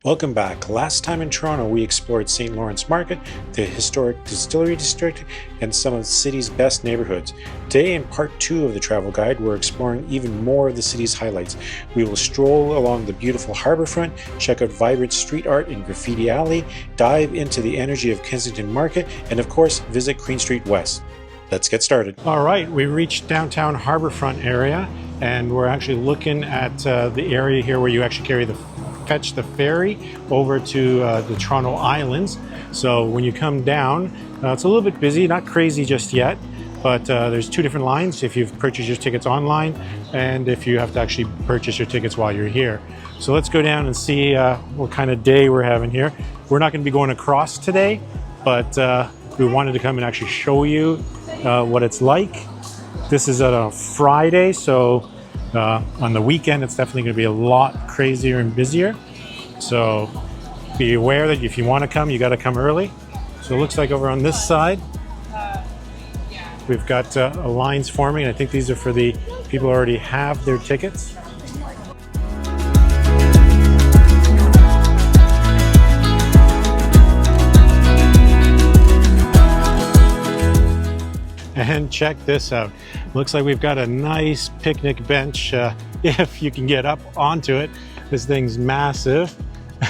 Welcome back. Last time in Toronto, we explored St. Lawrence Market, the historic Distillery District, and some of the city's best neighborhoods. Today, in part 2 of the travel guide, we're exploring even more of the city's highlights. We will stroll along the beautiful Harbourfront, check out vibrant street art in Graffiti Alley, dive into the energy of Kensington Market, and of course, visit Queen Street West. Let's get started. All right, we reached downtown Harbourfront area, and we're actually looking at the area here where you actually fetch the ferry over to the Toronto Islands. So when you come down, it's a little bit busy, not crazy just yet, but there's two different lines if you've purchased your tickets online and if you have to actually purchase your tickets while you're here. So let's go down and see what kind of day we're having here. We're not going to be going across today, but we wanted to come and actually show you what it's like. This is on a Friday, so on the weekend, it's definitely going to be a lot crazier and busier. So be aware that if you want to come, you got to come early. So it looks like over on this side, we've got lines forming. I think these are for the people who already have their tickets. And check this out. Looks like we've got a nice picnic bench if you can get up onto it. This thing's massive.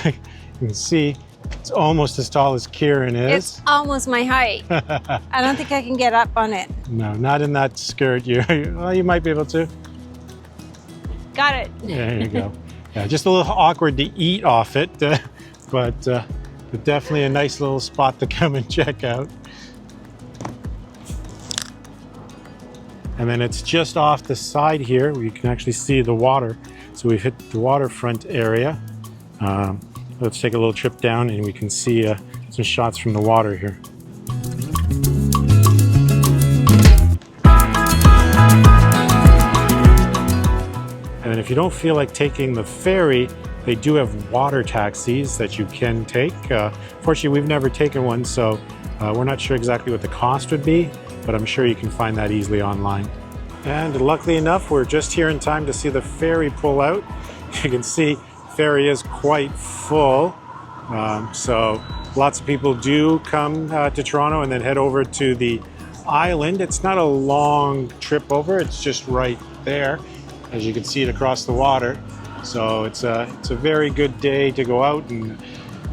You can see it's almost as tall as Kiran is. It's almost my height. I don't think I can get up on it. No, not in that skirt. Well, you might be able to. Got it. There you go. Yeah, just a little awkward to eat off it, but definitely a nice little spot to come and check out. And then it's just off the side here where you can actually see the water. So we've hit the waterfront area. Let's take a little trip down and we can see some shots from the water here. And then if you don't feel like taking the ferry, they do have water taxis that you can take. Fortunately, we've never taken one, so we're not sure exactly what the cost would be, but I'm sure you can find that easily online. And luckily enough, we're just here in time to see the ferry pull out. You can see the ferry is quite full. So lots of people do come to Toronto and then head over to the island. It's not a long trip over, it's just right there. As you can see it across the water. So it's a very good day to go out, and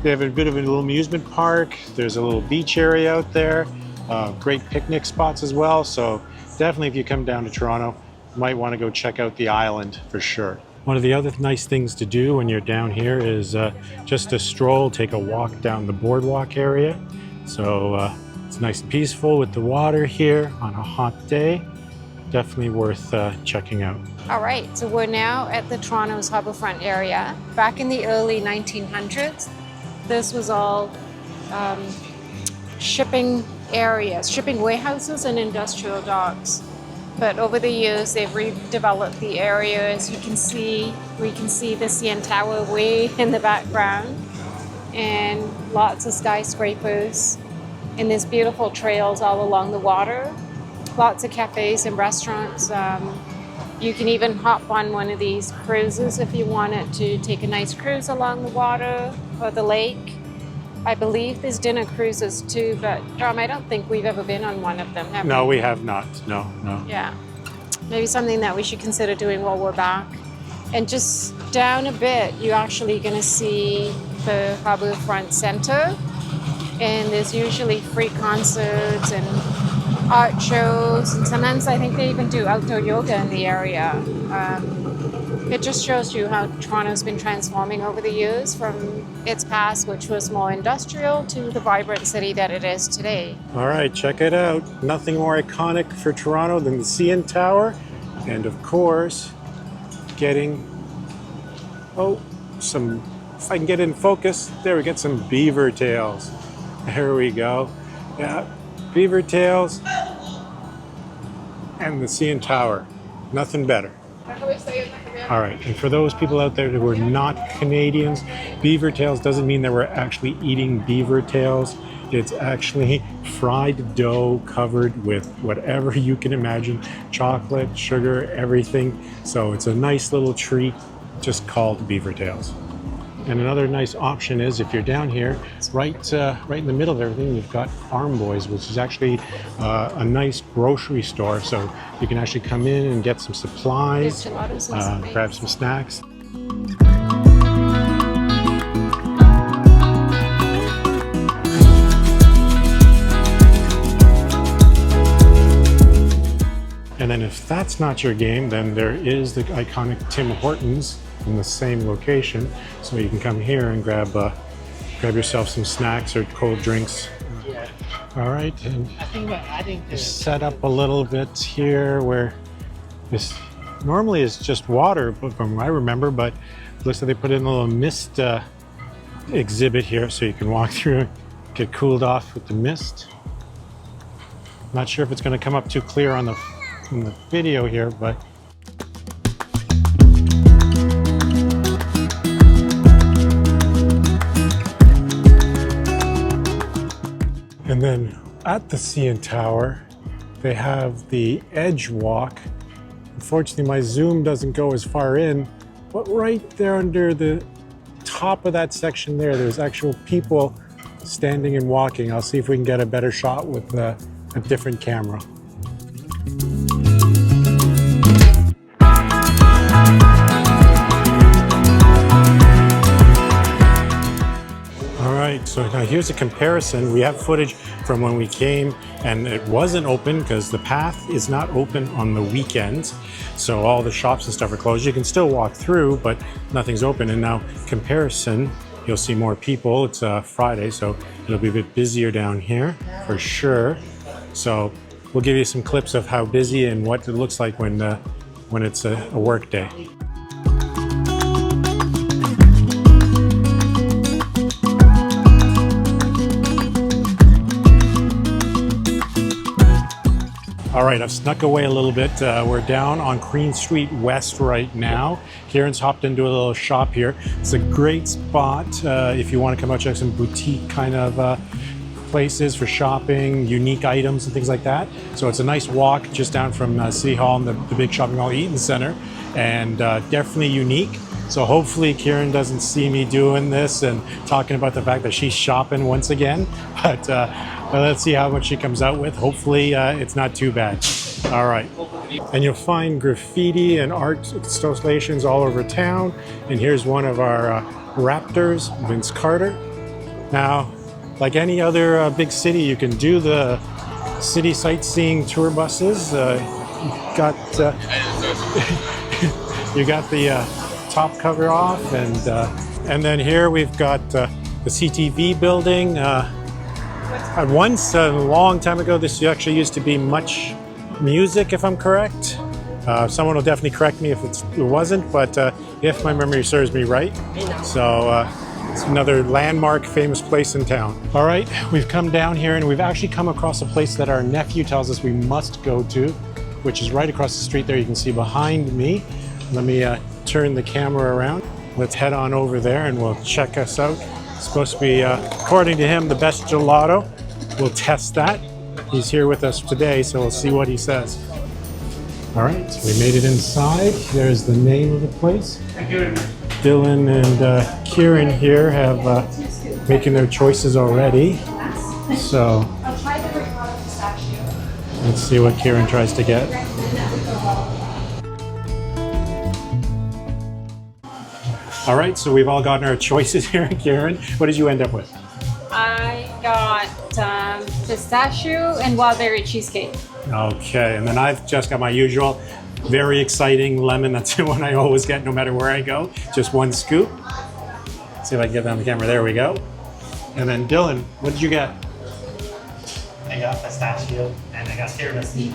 they have a bit of a little amusement park. There's a little beach area out there. Great picnic spots as well. So definitely if you come down to Toronto, you might want to go check out the island for sure. One of the other nice things to do when you're down here is just to stroll, take a walk down the boardwalk area. So it's nice and peaceful with the water here on a hot day. Definitely worth checking out. All right, so we're now at the Toronto's Harbourfront area. Back in the early 1900s, this was all shipping areas, shipping warehouses and industrial docks. But over the years, they've redeveloped the area. As you can see, we can see the CN Tower way in the background, and lots of skyscrapers. And there's beautiful trails all along the water. Lots of cafes and restaurants. You can even hop on one of these cruises if you wanted to take a nice cruise along the water or the lake. I believe there's dinner cruises too, but I don't think we've ever been on one of them, have we? No, we have not. No. Yeah. Maybe something that we should consider doing while we're back. And just down a bit, you're actually going to see the Harbourfront Centre. And there's usually free concerts and art shows. And sometimes I think they even do outdoor yoga in the area. It just shows you how Toronto's been transforming over the years from its past, which was more industrial, to the vibrant city that it is today. All right, check it out. Nothing more iconic for Toronto than the CN Tower. And of course, getting, if I can get in focus, there we get some beaver tails. There we go. Yeah, beaver tails and the CN Tower. Nothing better. All right, and for those people out there who are not Canadians, beaver tails doesn't mean that we're actually eating beaver tails. It's actually fried dough covered with whatever you can imagine, chocolate, sugar, everything. So it's a nice little treat, just called beaver tails. And another nice option is if you're down here, right in the middle of everything, you've got Farm Boys, which is actually a nice grocery store. So you can actually come in and get some supplies, grab some snacks. And then if that's not your game, then there is the iconic Tim Hortons in the same location. So you can come here and grab yourself some snacks or cold drinks. Yeah. All right, and I think we're adding to set up a little bit here where this normally is just water, from what I remember, but it looks like they put in a little mist exhibit here so you can walk through and get cooled off with the mist. Not sure if it's going to come up too clear on the video here, but and then at the CN Tower they have the Edge Walk. Unfortunately my zoom doesn't go as far in, but right there under the top of that section there's actual people standing and walking. I'll see if we can get a better shot with a different camera. So now here's a comparison. We have footage from when we came and it wasn't open because the path is not open on the weekends. So all the shops and stuff are closed. You can still walk through, but nothing's open. And now comparison, you'll see more people. It's Friday, so it'll be a bit busier down here for sure. So we'll give you some clips of how busy and what it looks like when it's a work day. All right, I've snuck away a little bit. We're down on Queen Street West right now. Karen's hopped into a little shop here. It's a great spot if you want to come out, check some boutique kind of places for shopping, unique items and things like that. So it's a nice walk just down from City Hall and the big shopping mall, Eaton Center, and definitely unique. So hopefully Kiran doesn't see me doing this and talking about the fact that she's shopping once again, but let's see how much she comes out with. Hopefully it's not too bad. All right. And you'll find graffiti and art installations all over town. And here's one of our Raptors, Vince Carter. Now, like any other big city, you can do the city sightseeing tour buses. You got the top cover off, and then here we've got the CTV building. Once, a long time ago, this actually used to be Much Music, if I'm correct. Someone will definitely correct me if it wasn't, but if my memory serves me right. So it's another landmark, famous place in town. All right, we've come down here and we've actually come across a place that our nephew tells us we must go to, which is right across the street there. You can see behind me. Let me turn the camera around. Let's head on over there and we'll check us out. It's supposed to be, according to him, the best gelato. We'll test that. He's here with us today, so we'll see what he says. All right, so we made it inside. There's the name of the place. Dylan and Kiran here have making their choices already. So let's see what Kiran tries to get. All right, so we've all gotten our choices here. Kiran, what did you end up with? I got pistachio and wild berry cheesecake. Okay, and then I've just got my usual, very exciting lemon. That's the one I always get no matter where I go. Just one scoop. See if I can get that on the camera. There we go. And then Dylan, what did you get? I got pistachio and I got tiramisu.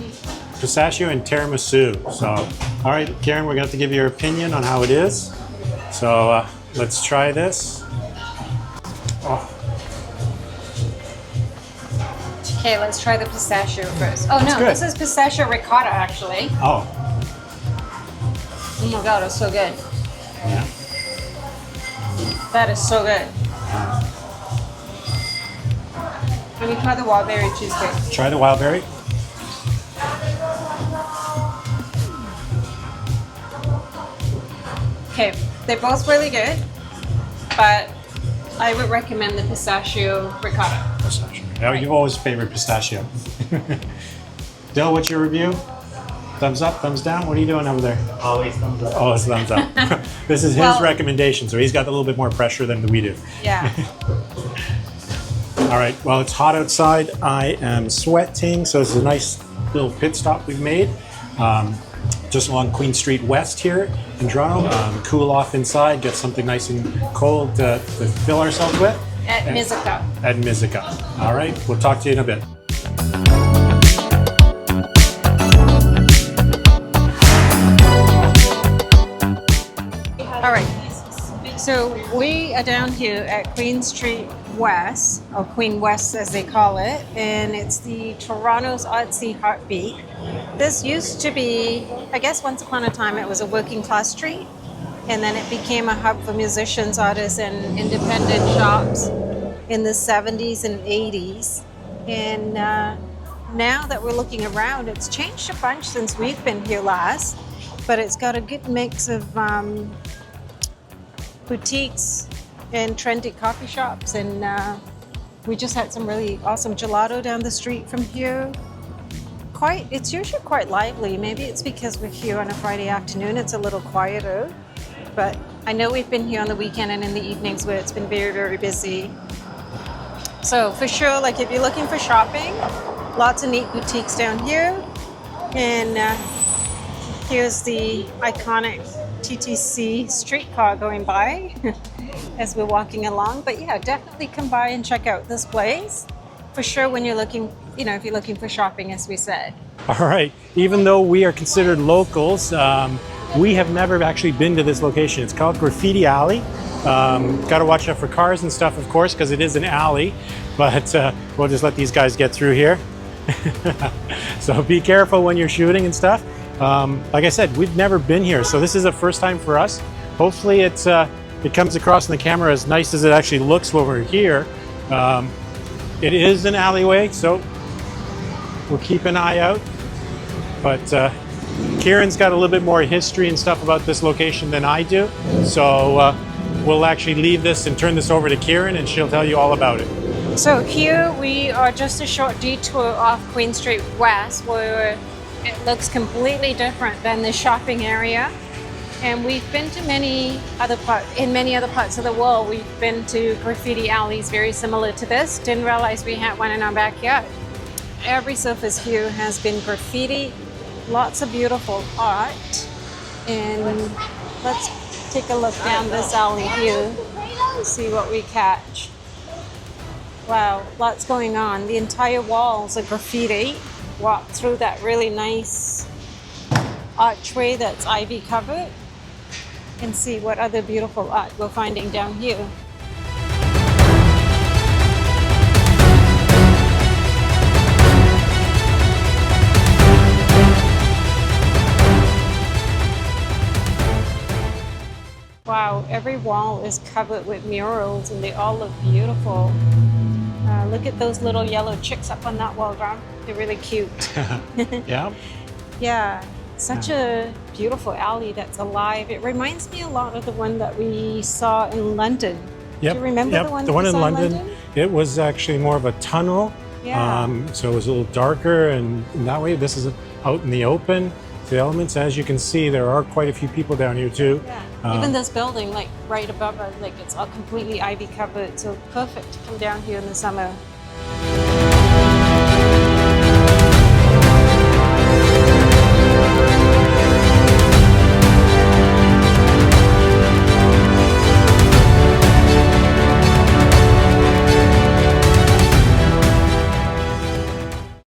Pistachio and tiramisu. So, all right, Kiran, we're going to have to give you your opinion on how it is. So let's try this. Oh. Okay, let's try the pistachio first. Oh no, this is pistachio ricotta actually. Oh. Oh my god, it's so good. Yeah. That is so good. Let me try the wild berry cheesecake. Try the wild berry. Okay, they're both really good. but I would recommend the pistachio ricotta. Pistachio. Now, you've always favored pistachio. Dill, what's your review? Thumbs up, thumbs down? What are you doing over there? Always thumbs up. Oh, it's thumbs up. This is his recommendation, so he's got a little bit more pressure than we do. Yeah. All right, well, it's hot outside. I am sweating, so this is a nice little pit stop we've made. Just along Queen Street West here in Toronto. Cool off inside, get something nice and cold to fill ourselves with. At Mizuka. At Mizuka. All right, we'll talk to you in a bit. All right, so we are down here at Queen Street West, or Queen West as they call it, and it's the Toronto's artsy heartbeat. This used to be, I guess once upon a time it was a working class street, and then it became a hub for musicians, artists, and independent shops in the 70s and 80s. And now that we're looking around, it's changed a bunch since we've been here last, but it's got a good mix of boutiques and trendy coffee shops, and we just had some really awesome gelato down the street from here. It's usually quite lively. Maybe it's because we're here on a Friday afternoon, it's a little quieter, but I know we've been here on the weekend and in the evenings where it's been very, very busy. So for sure, like if you're looking for shopping, lots of neat boutiques down here, and here's the iconic TTC streetcar going by as we're walking along. But yeah, definitely come by and check out this place for sure when you're looking, if you're looking for shopping, as we said. All right, even though we are considered locals, we have never actually been to this location. It's called Graffiti Alley. Got to watch out for cars and stuff, of course, because it is an alley, but we'll just let these guys get through here. So be careful when you're shooting and stuff. Like I said, we've never been here, so this is a first time for us. Hopefully it comes across in the camera as nice as it actually looks when we're here. It is an alleyway, so we'll keep an eye out. But Kiran's got a little bit more history and stuff about this location than I do, so we'll actually leave this and turn this over to Kiran, and she'll tell you all about it. So here we are just a short detour off Queen Street West, where it looks completely different than the shopping area. And we've been to many other parts of the world. We've been to graffiti alleys very similar to this. Didn't realize we had one in our backyard. Every surface here has been graffiti, lots of beautiful art. And let's take a look down this alley here, see what we catch. Wow, lots going on. The entire walls are graffiti. Walk through that really nice archway that's ivy covered and see what other beautiful art we're finding down here. Wow, every wall is covered with murals and they all look beautiful. Look at those little yellow chicks up on that wall, Ron. They're really cute. Yeah? Yeah, such a beautiful alley that's alive. It reminds me a lot of the one that we saw in London. Yep. Do you remember the one that one we in saw London? It was actually more of a tunnel. Yeah. So it was a little darker, and in that way, this is out in the open. The elements, as you can see, there are quite a few people down here too. Yeah. Even this building, like right above us, like it's all completely ivy covered. So perfect to come down here in the summer.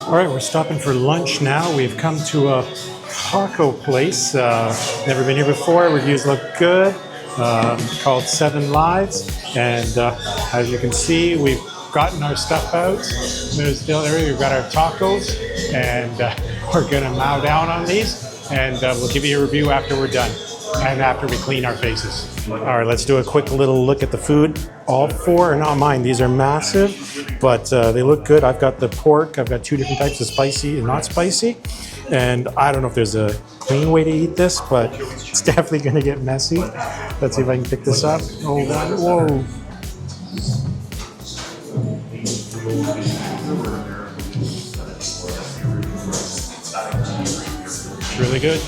All right, we're stopping for lunch now. We've come to a taco place. Never been here before. Reviews look good. Called 7 Lives. And as you can see, we've gotten our stuff out. There's still area. We've got our tacos, and we're gonna mow down on these, and we'll give you a review after we're done. and after we clean our faces. All right, let's do a quick little look at the food. All four are not mine. These are massive, but they look good. I've got the pork. I've got two different types of spicy and not spicy. And I don't know if there's a clean way to eat this, but it's definitely going to get messy. Let's see if I can pick this up. Hold on. Whoa. It's really good.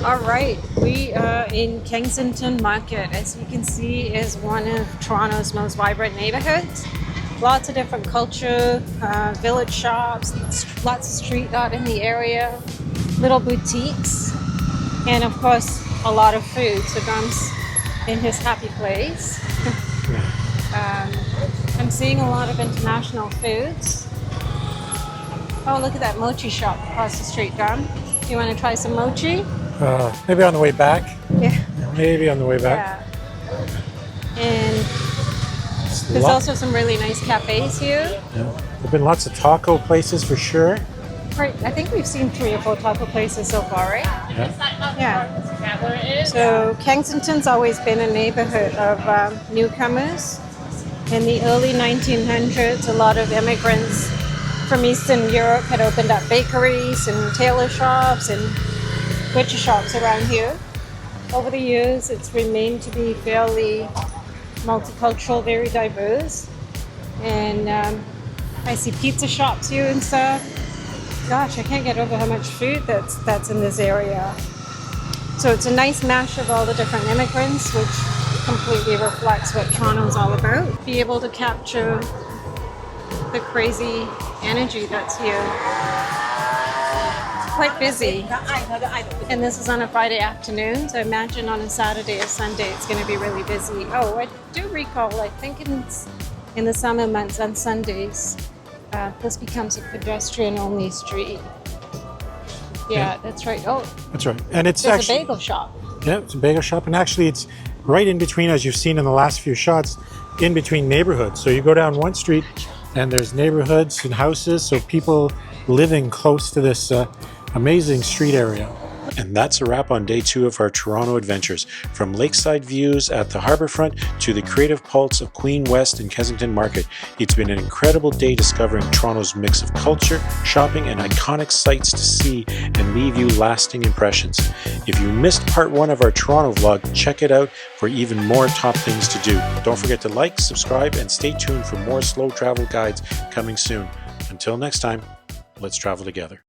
All right, we are in Kensington Market. As you can see, is one of Toronto's most vibrant neighborhoods. Lots of different culture, village shops, lots of street art in the area, little boutiques, and of course, a lot of food. So Dom's in his happy place. I'm seeing a lot of international foods. Oh, look at that mochi shop across the street, Dom. You want to try some mochi? Maybe on the way back. Yeah. Maybe on the way back. Yeah. And there's also some really nice cafes here. Yeah. There've been lots of taco places for sure. Right. I think we've seen 3 or 4 taco places so far, right? Yeah. Yeah. So Kensington's always been a neighborhood of newcomers. In the early 1900s, a lot of immigrants from Eastern Europe had opened up bakeries and tailor shops and butcher shops around here. Over the years, it's remained to be fairly multicultural, very diverse. And I see pizza shops here and stuff. Gosh, I can't get over how much food that's in this area. So it's a nice mash of all the different immigrants, which completely reflects what Toronto's all about. Be able to capture the crazy energy that's here. It's quite busy. And this is on a Friday afternoon, so imagine on a Saturday or Sunday it's going to be really busy. Oh, I do recall, I think in the summer months on Sundays, this becomes a pedestrian-only street. Yeah, that's right. Oh, that's right. And it's there's actually a bagel shop. Yeah, it's a bagel shop, and actually it's right in between, as you've seen in the last few shots, in between neighborhoods. So you go down one street and there's neighborhoods and houses, so people living close to this amazing street area. And that's a wrap on day 2 of our Toronto adventures, from lakeside views at the Harbourfront to the creative pulse of Queen West and Kensington Market. It's been an incredible day discovering Toronto's mix of culture, shopping, and iconic sights to see and leave you lasting impressions. If you missed part 1 of our Toronto vlog, check it out for even more top things to do. Don't forget to like, subscribe, and stay tuned for more slow travel guides coming soon. Until next time, let's travel together.